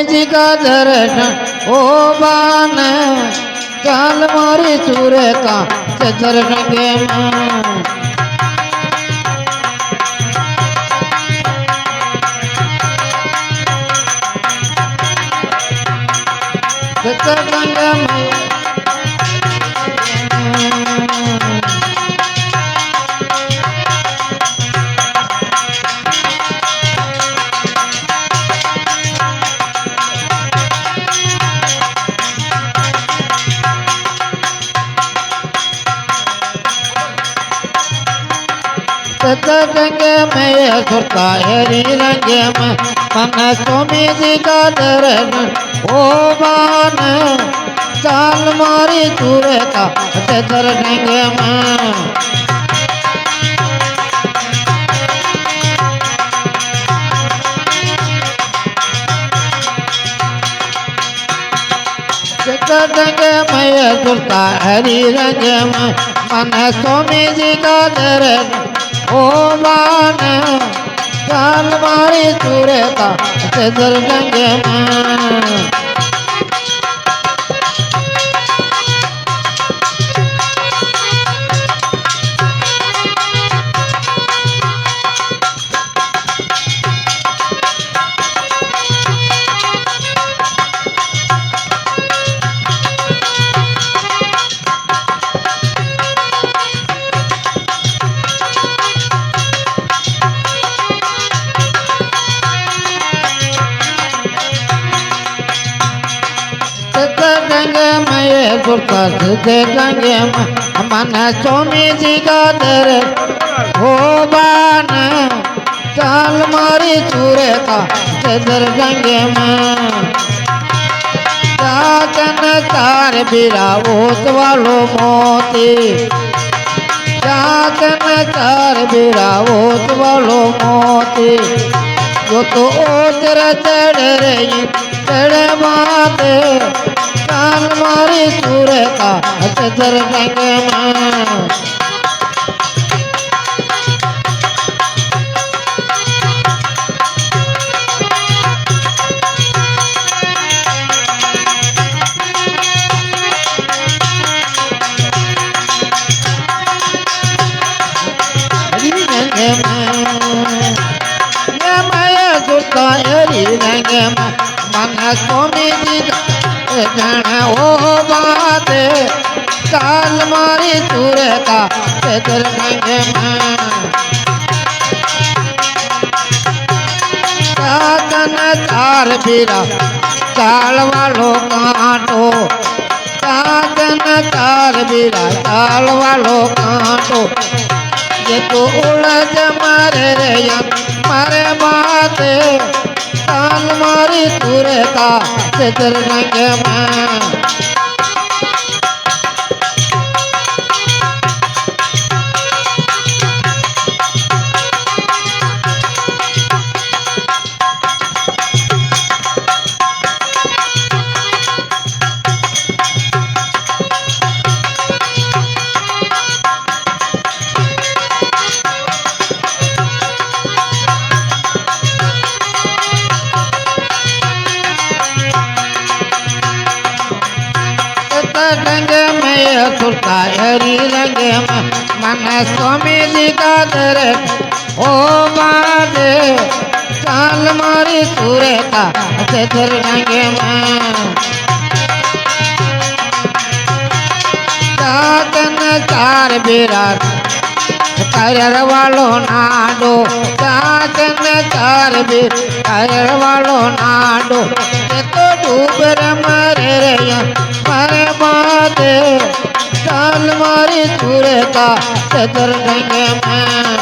जी का दर्शन ओ बान चाल मारी सूर्य का दर्शन के मान गंगा मैया रंगे में सुरता हरी रंगे में मन स्वामी जी का दर्शन ओ बान चाल मारी सूर्य का दर्शन में रंग में सुरता हरी रंग में मन स्वामी जी का दर्शन ओ मान चाल मारी सूर्य का दर्शन में गंगे में सुरता गंगे में मन स्वामी जी का दर्शन हो बान चाल मारी सूर्य का दर्शन में चाचन चार बिरा ओत वालो मोती चाचन चार बिरा ओत वालो मोती जो तो ओतर चढ़ रही चढ़ माते चाल मारी सूर्य का दर्शन में हरी रंग में मन स्वामी जी जन ओ बात चाल मारी सूर्य का दर्शन में चाचन चार बीरा चाल वालो कांटो चाचन चार बीरा चाल वालो कांटो ये तो उलझ मारे रे मारे बात चाल मारी सूर्य का दर्शन में रंग में सुरता हरी रंग में मन स्वामी जी का दर्शन ओ बान चाल मारी सूर्य का दर्शन में चाचन चार बिरा कर वालो नाडो चाचन चार बिर कर वालो नाडो तो डूबर मरे रे मरे बात चाल मारी सूर्य का दर्शन में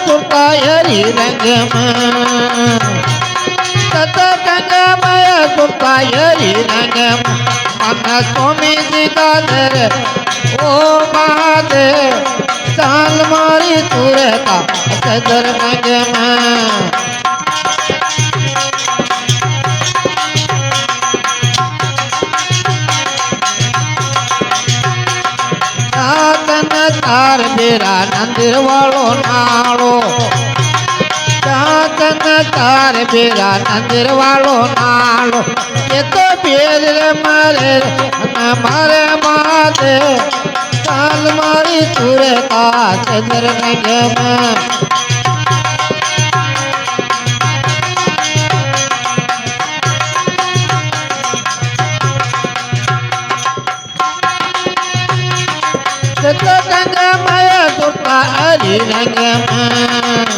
सुरता हरी रंग में गंगा में सुरता हरी रंग में मन स्वामी जी का दर्शन ओ महादेव चाल मारी सूर्य का दर्शन में તાર બેરા નંદિર વાળો નાળો ચાચન તાર બેરા નંદિર વાળો નાળો એ તો બેર રે મારે મારે માતે ચાલ મારી તુરે કાચ દર નગમાં સતગંગમય સુરતા હરિ રંગમાં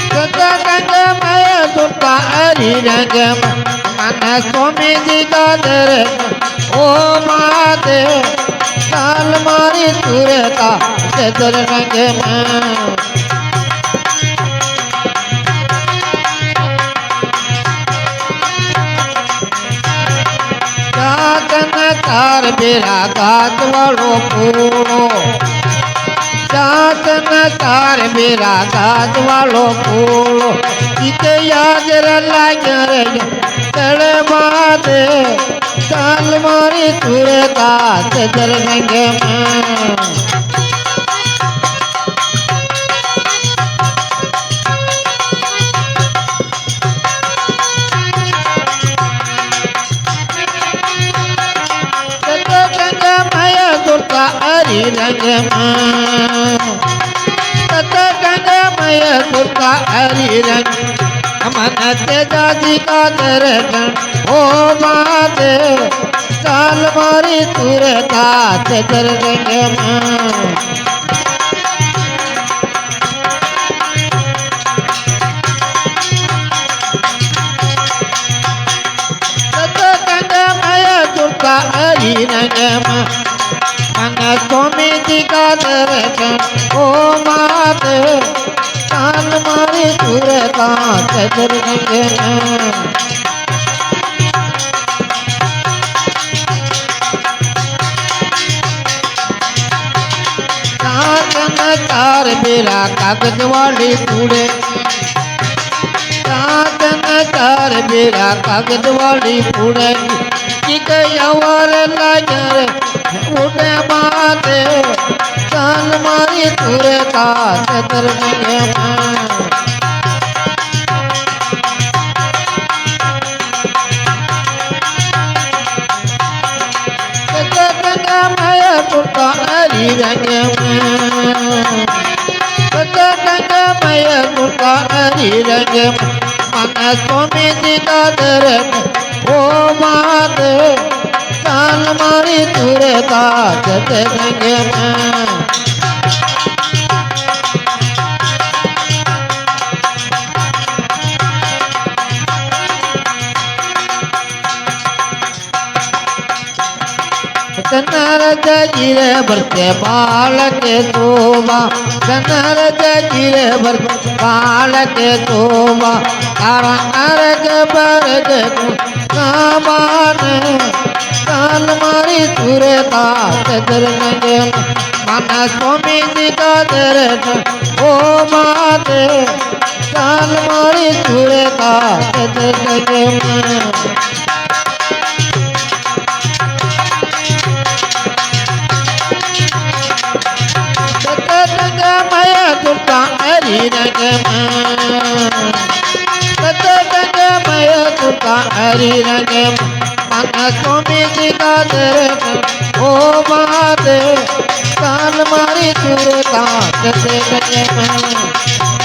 સતગંગમય સુરતા હરિ રંગમાં મન સ્વામીજી દાદર ઓ માતે ચાલ મારી સુરતા સદર રંગમાં તાર બેરા ગાત વાળો ફૂલો ચાતન તાર બેરા ગાત વાળો ફૂલો ઈકે યાદ લાગ્યા રે તળે માતે ચાલ મારી તુરે કાચ દર રંગમાં હરિ રંગમાં સતગંગમય સુરતા હરિ રંગ મન તેજાજી કા દર્શન ઓ માતે ચાલ મારી તુરે કાચ દર રંગમાં સતગંગમય સુરતા હરિ રંગમાં मन स्वामीजी का दर्शन ओ माते चाल मारी तुरे काच दर रंगમાં चाचन तार बेरा कागज वाली पूरे चाचन तार बेरा कागज वाली पूरे की गयावर लागर उठे माते चाल मारी तुरे काच दर रंगમાં સતગંગમય સુરતા હરિ રંગમાં સતગંગમય સુરતા હરિ રંગમાં મન સ્વામીજી કા દર્શન ઓ માતે ચાલ મારી તુરે કાચ દર રંગમાં कन्नर जगीरे भरते बाल के तोबा कन्नर जगीरे भरते बाल के तोबा तारा नरक बरग सामान चाल मारी तुरे काच दर रंगમાં मन स्वामीजी का दर्शन ओ माते चाल मारी तुरे काच दर रंगમાં સતગંગમય સુરતા હરિ રંગમાં સતગંગમય સુરતા હરિ રંગમાં મન સ્વામીજી કા દર્શન ઓ માતે ચાલ મારી તુરે કાચ દર રંગમાં